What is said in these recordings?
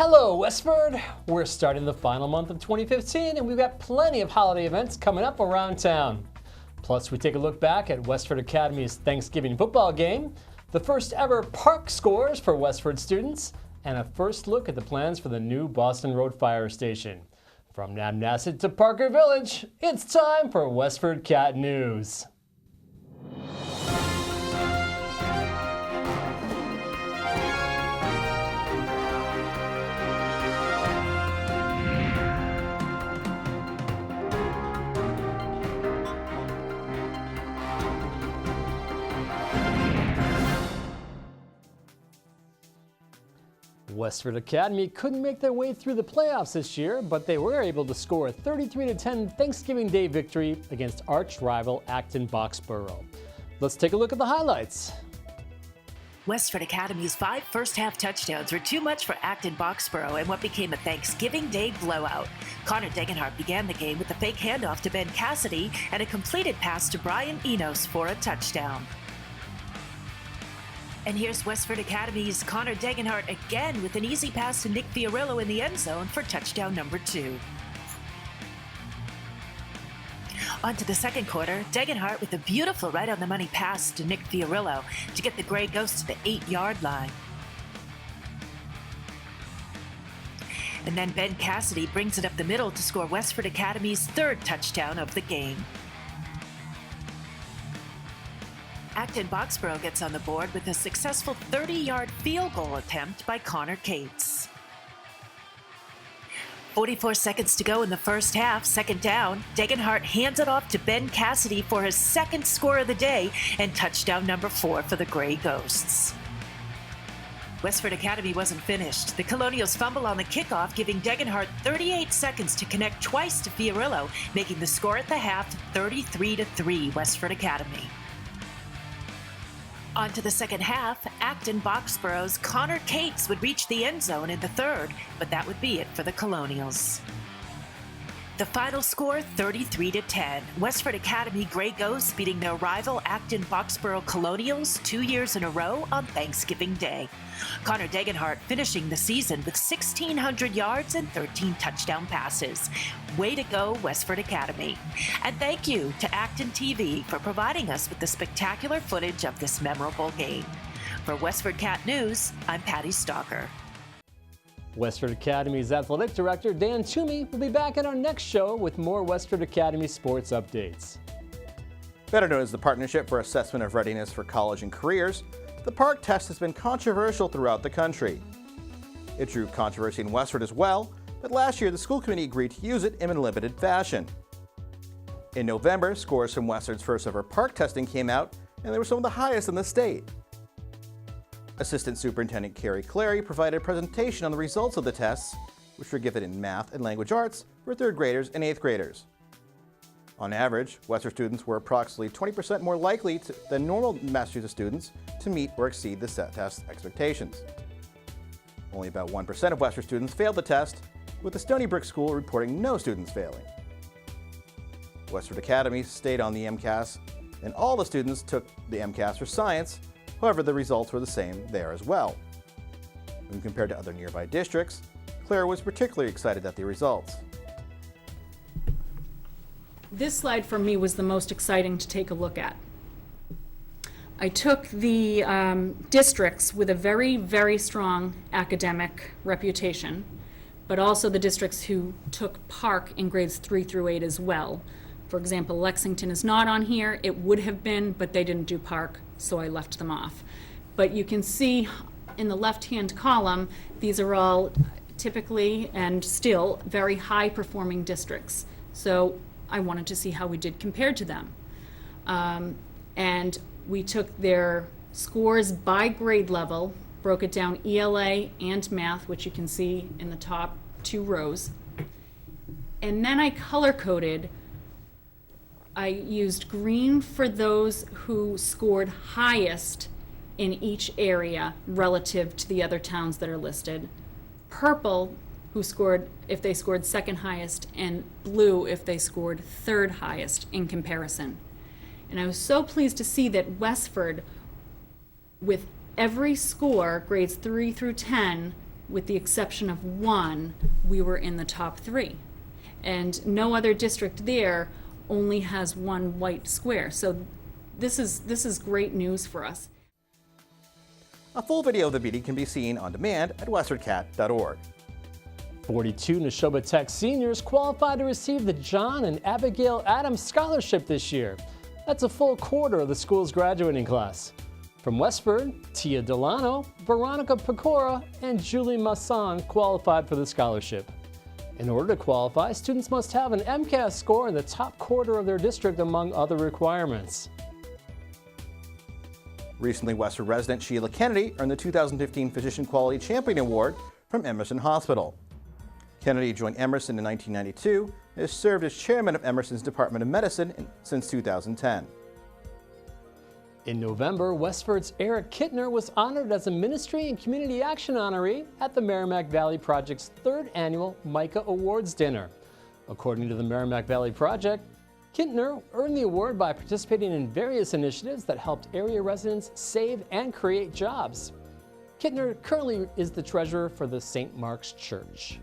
Hello, Westford! We're starting the final month of 2015 and we've got plenty of holiday events coming up around town. Plus, we take a look back at Westford Academy's Thanksgiving football game, the first ever park scores for Westford students, and a first look at the plans for the new Boston Road Fire Station. From Namnasset to Parker Village, it's time for WestfordCAT News. Westford Academy couldn't make their way through the playoffs this year, but they were able to score a 33-10 Thanksgiving Day victory against arch rival Acton-Boxborough. Let's take a look at the highlights. Westford Academy's 5 first-half touchdowns were too much for Acton-Boxborough in what became a Thanksgiving Day blowout. Connor Degenhart began the game with a fake handoff to Ben Cassidy and a completed pass to Brian Enos for a touchdown. And here's Westford Academy's Connor Degenhart again with an easy pass to Nick Fiorillo in the end zone for touchdown number 2. On to the second quarter, Degenhart with a beautiful right-on-the-money pass to Nick Fiorillo to get the Grey Ghosts to the 8-yard line. And then Ben Cassidy brings it up the middle to score Westford Academy's 3rd touchdown of the game. Acton-Boxborough gets on the board with a successful 30-yard field goal attempt by Connor Cates. 44 seconds to go in the first half, second down. Degenhart hands it off to Ben Cassidy for his 2nd score of the day and touchdown number 4 for the Grey Ghosts. Westford Academy wasn't finished. The Colonials fumble on the kickoff, giving Degenhart 38 seconds to connect twice to Fiorillo, making the score at the half 33-3 Westford Academy. On to the second half, Acton-Boxborough's Connor Cates would reach the end zone in the 3rd, but that would be it for the Colonials. The final score, 33-10. Westford Academy Grey Ghosts beating their rival Acton-Boxborough Colonials 2 years in a row on Thanksgiving Day. Connor Degenhart finishing the season with 1,600 yards and 13 touchdown passes. Way to go, Westford Academy. And thank you to Acton TV for providing us with the spectacular footage of this memorable game. For WestfordCAT News, I'm Patty Stalker. Westford Academy's Athletic Director Dan Toomey will be back at our next show with more Westford Academy sports updates. Better known as the Partnership for Assessment of Readiness for College and Careers, the PARC test has been controversial throughout the country. It drew controversy in Westford as well, but last year the school committee agreed to use it in a limited fashion. In November, scores from Westford's first ever PARC testing came out, and they were some of the highest in the state. Assistant Superintendent Carrie Clary provided a presentation on the results of the tests, which were given in math and language arts for 3rd graders and 8th graders. On average, Westford students were approximately 20% more likely than normal Massachusetts students to meet or exceed the set test expectations. Only about 1% of Westford students failed the test, with the Stony Brook School reporting no students failing. Westford Academy stayed on the MCAS, and all the students took the MCAS for science. However, the results were the same there as well. When compared to other nearby districts, Claire was particularly excited at the results. This slide for me was the most exciting to take a look at. I took the districts with a very, very strong academic reputation, but also the districts who took PARC in grades 3 through 8 as well. For example, Lexington is not on here. It would have been, but they didn't do PARC, so I left them off. But you can see in the left-hand column, these are all typically and still very high-performing districts. So I wanted to see how we did compared to them. And we took their scores by grade level, broke it down ELA and math, which you can see in the top 2 rows. And then I color-coded. I used green for those who scored highest in each area relative to the other towns that are listed. Purple, who scored if they scored 2nd highest, and blue if they scored 3rd highest in comparison. And I was so pleased to see that Westford, with every score, grades 3 through 10, with the exception of one, we were in the top 3. And no other district there only has one white square. So this is great news for us. A full video of the meeting can be seen on demand at WestfordCAT.org. 42 Neshoba Tech seniors qualified to receive the John and Abigail Adams Scholarship this year. That's a full quarter of the school's graduating class. From Westford, Tia Delano, Veronica Pecora, and Julie Masson qualified for the scholarship. In order to qualify, students must have an MCAS score in the top quarter of their district, among other requirements. Recently, Westford resident Sheila Kennedy earned the 2015 Physician Quality Champion Award from Emerson Hospital. Kennedy joined Emerson in 1992 and has served as chairman of Emerson's Department of Medicine since 2010. In November, Westford's Eric Kittner was honored as a Ministry and Community Action honoree at the Merrimack Valley Project's 3rd annual MICA Awards Dinner. According to the Merrimack Valley Project, Kittner earned the award by participating in various initiatives that helped area residents save and create jobs. Kittner currently is the treasurer for the St. Mark's Church.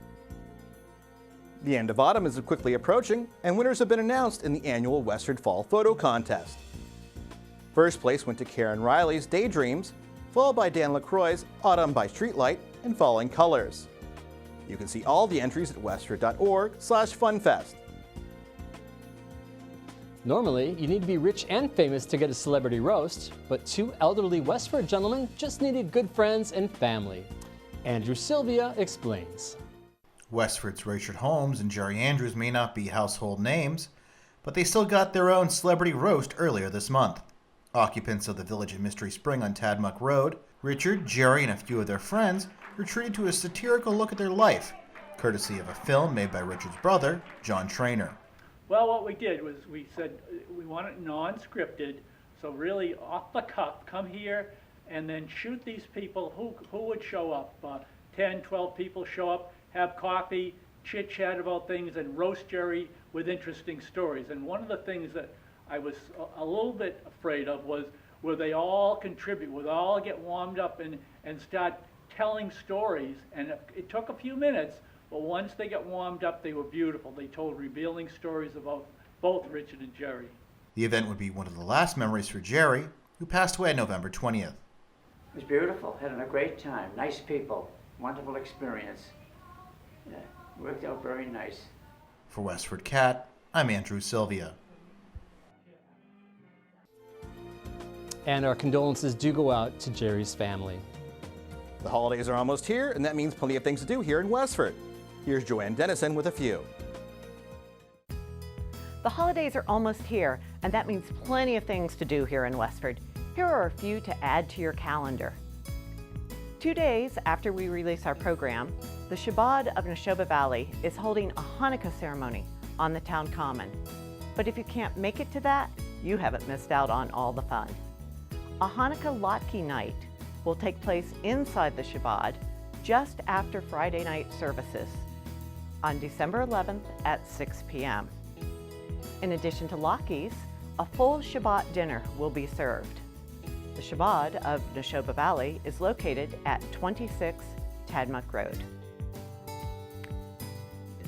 The end of autumn is quickly approaching, and winners have been announced in the annual Westford Fall Photo Contest. First place went to Karen Riley's Daydreams, followed by Dan LaCroix's Autumn by Streetlight and Falling Colors. You can see all the entries at westford.org/funfest. Normally, you need to be rich and famous to get a celebrity roast, but 2 elderly Westford gentlemen just needed good friends and family. Andrew Sylvia explains. Westford's Richard Holmes and Jerry Andrews may not be household names, but they still got their own celebrity roast earlier this month. Occupants of the village at Mystery Spring on Tadmuck Road, Richard, Jerry, and a few of their friends were treated to a satirical look at their life, courtesy of a film made by Richard's brother, John Trainer. Well, what we did was we said we want it non-scripted, so really off the cuff, come here and then shoot these people who would show up. 10, 12 people show up, have coffee, chit-chat about things, and roast Jerry with interesting stories. And one of the things that I was a little bit afraid of was will they all contribute, will they all get warmed up and start telling stories. And it took a few minutes, but once they got warmed up, they were beautiful. They told revealing stories about both Richard and Jerry. The event would be one of the last memories for Jerry, who passed away November 20th. It was beautiful, had a great time, nice people, wonderful experience. Yeah, worked out very nice. For Westford Cat, I'm Andrew Sylvia. And our condolences do go out to Jerry's family. The holidays are almost here, and that means plenty of things to do here in Westford. Here's Joanne Dennison with a few. The holidays are almost here, and that means plenty of things to do here in Westford. Here are a few to add to your calendar. 2 days after we release our program, the Shabbat of Neshoba Valley is holding a Hanukkah ceremony on the town common. But if you can't make it to that, you haven't missed out on all the fun. A Hanukkah latke night will take place inside the Shabbat just after Friday night services on December 11th at 6 p.m. In addition to latkes, a full Shabbat dinner will be served. The Shabbat of Neshoba Valley is located at 26 Tadmuck Road.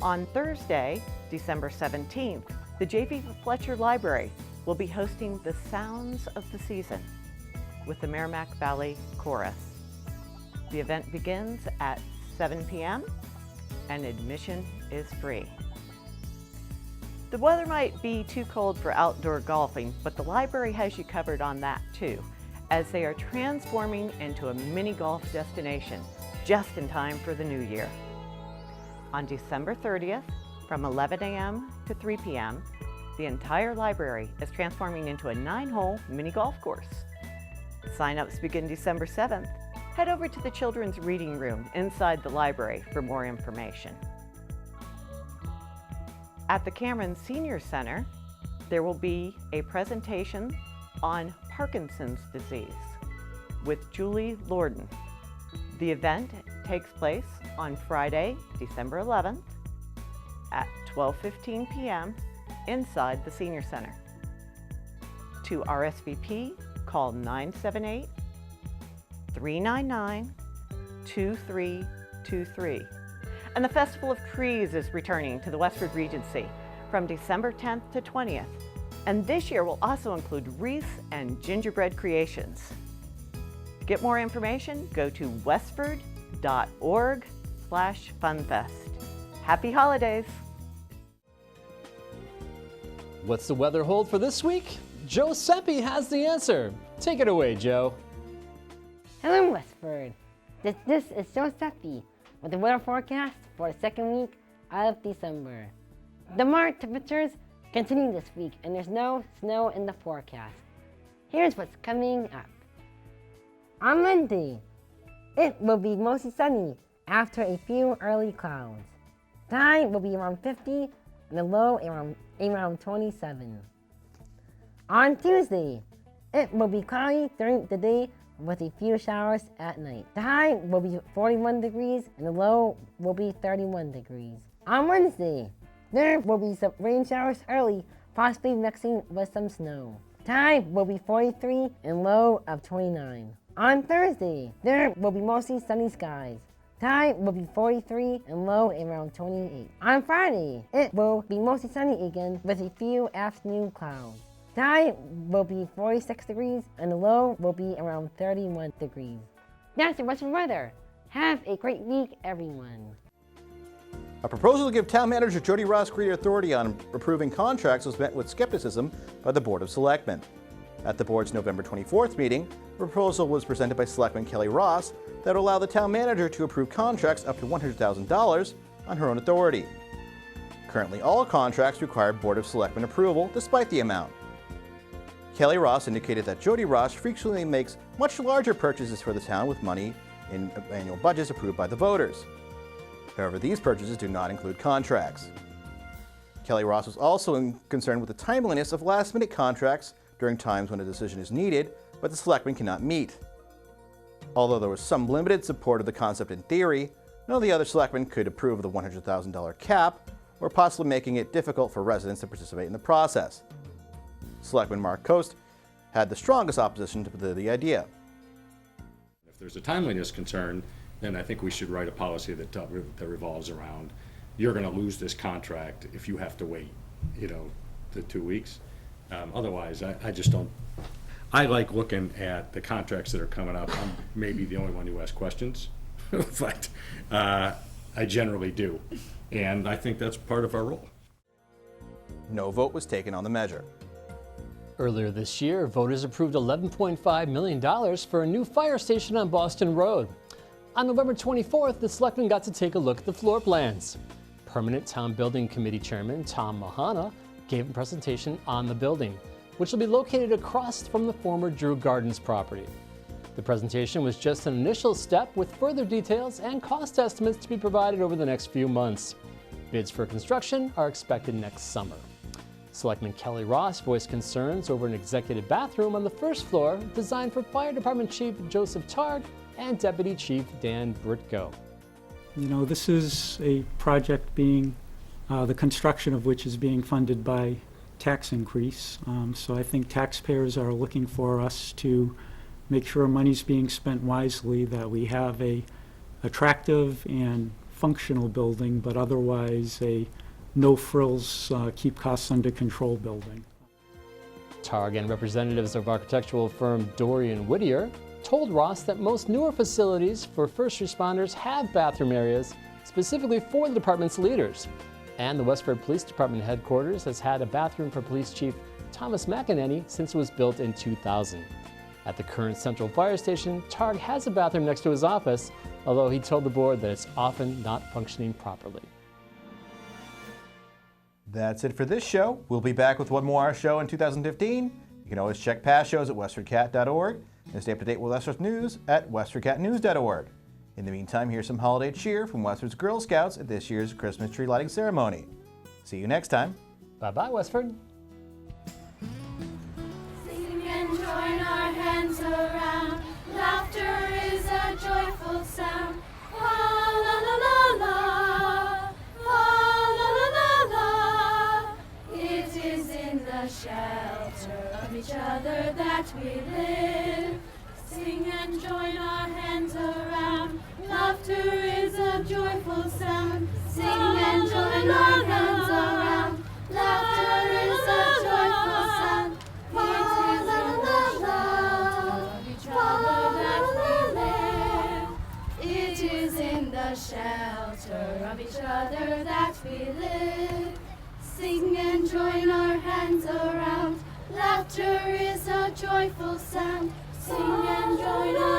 On Thursday, December 17th, the J.V. Fletcher Library will be hosting the Sounds of the Season with the Merrimack Valley Chorus. The event begins at 7 p.m. and admission is free. The weather might be too cold for outdoor golfing, but the library has you covered on that too, as they are transforming into a mini golf destination just in time for the new year. On December 30th, from 11 a.m. to 3 p.m., the entire library is transforming into a 9-hole mini golf course. Sign-ups begin December 7th. Head over to the Children's Reading Room inside the library for more information. At the Cameron Senior Center, there will be a presentation on Parkinson's disease with Julie Lorden. The event takes place on Friday, December 11th at 12:15 p.m. inside the Senior Center. To RSVP, call 978-399-2333. 623. And the Festival of Trees is returning to the Westford Regency from December 10th to 20th. And this year will also include wreaths and gingerbread creations. To get more information, go to westford.org/funfest. Happy holidays! What's the weather hold for this week? Joe Seppi has the answer. Take it away, Joe. Hello, Westford. This is Joe Seppi with the weather forecast for the second week of December. The moderate temperatures continue this week, and there's no snow in the forecast. Here's what's coming up. On Monday, it will be mostly sunny after a few early clouds. The high will be around 50 and the low around 27. On Tuesday, it will be cloudy during the day with a few showers at night. The high will be 41 degrees and the low will be 31 degrees. On Wednesday, there will be some rain showers early, possibly mixing with some snow. The high will be 43 and low of 29. On Thursday, there will be mostly sunny skies. The high will be 43 and low around 28. On Friday, it will be mostly sunny again with a few afternoon clouds. The high will be 46 degrees and the low will be around 31 degrees. That's the Western weather. Have a great week, everyone. A proposal to give Town Manager Jody Ross greater authority on approving contracts was met with skepticism by the Board of Selectmen. At the board's November 24th meeting, a proposal was presented by Selectman Kelly Ross that would allow the Town Manager to approve contracts up to $100,000 on her own authority. Currently, all contracts require Board of Selectmen approval despite the amount. Kelly Ross indicated that Jody Ross frequently makes much larger purchases for the town with money in annual budgets approved by the voters. However, these purchases do not include contracts. Kelly Ross was also concerned with the timeliness of last-minute contracts during times when a decision is needed, but the selectmen cannot meet. Although there was some limited support of the concept in theory, none of the other selectmen could approve of the $100,000 cap, or possibly making it difficult for residents to participate in the process. Selectman Mark Coast had the strongest opposition to the idea. If there's a timeliness concern, then I think we should write a policy that revolves around, you're going to lose this contract if you have to wait, the 2 weeks. Otherwise, I just don't. I like looking at the contracts that are coming up. I'm maybe the only one who asks questions, but I generally do, and I think that's part of our role. No vote was taken on the measure. Earlier this year, voters approved $11.5 million for a new fire station on Boston Road. On November 24th, the selectmen got to take a look at the floor plans. Permanent Town Building Committee Chairman Tom Mahana gave a presentation on the building, which will be located across from the former Drew Gardens property. The presentation was just an initial step with further details and cost estimates to be provided over the next few months. Bids for construction are expected next summer. Selectman Kelly Ross voiced concerns over an executive bathroom on the first floor designed for Fire Department Chief Joseph Targ and Deputy Chief Dan Britko. This is a project the construction of which is being funded by tax increase. So I think taxpayers are looking for us to make sure money's being spent wisely, that we have a attractive and functional building, but otherwise a no-frills, keep costs under control building. Targ and representatives of architectural firm Dorian Whittier told Ross that most newer facilities for first responders have bathroom areas specifically for the department's leaders. And the Westford Police Department headquarters has had a bathroom for Police Chief Thomas McEnany since it was built in 2000. At the current Central Fire Station, Targ has a bathroom next to his office, although he told the board that it's often not functioning properly. That's it for this show. We'll be back with one more show in 2015. You can always check past shows at WestfordCAT.org and stay up to date with Westford's news at WestfordCatNews.org. In the meantime, here's some holiday cheer from Westford's Girl Scouts at this year's Christmas tree lighting ceremony. See you next time. Bye-bye, Westford. Sing and join our hands around. Laughter is a joyful sound. La la la la la. La la la la la. It is in the shelter of each other that we live. Sing and join our hands around. Laughter is a joyful sound. Sing and join our hands around. Laughter is a joyful sound. It is in the shelter of each other that we live. Sing and join our hands around. Laughter is a joyful sound. Sing and join our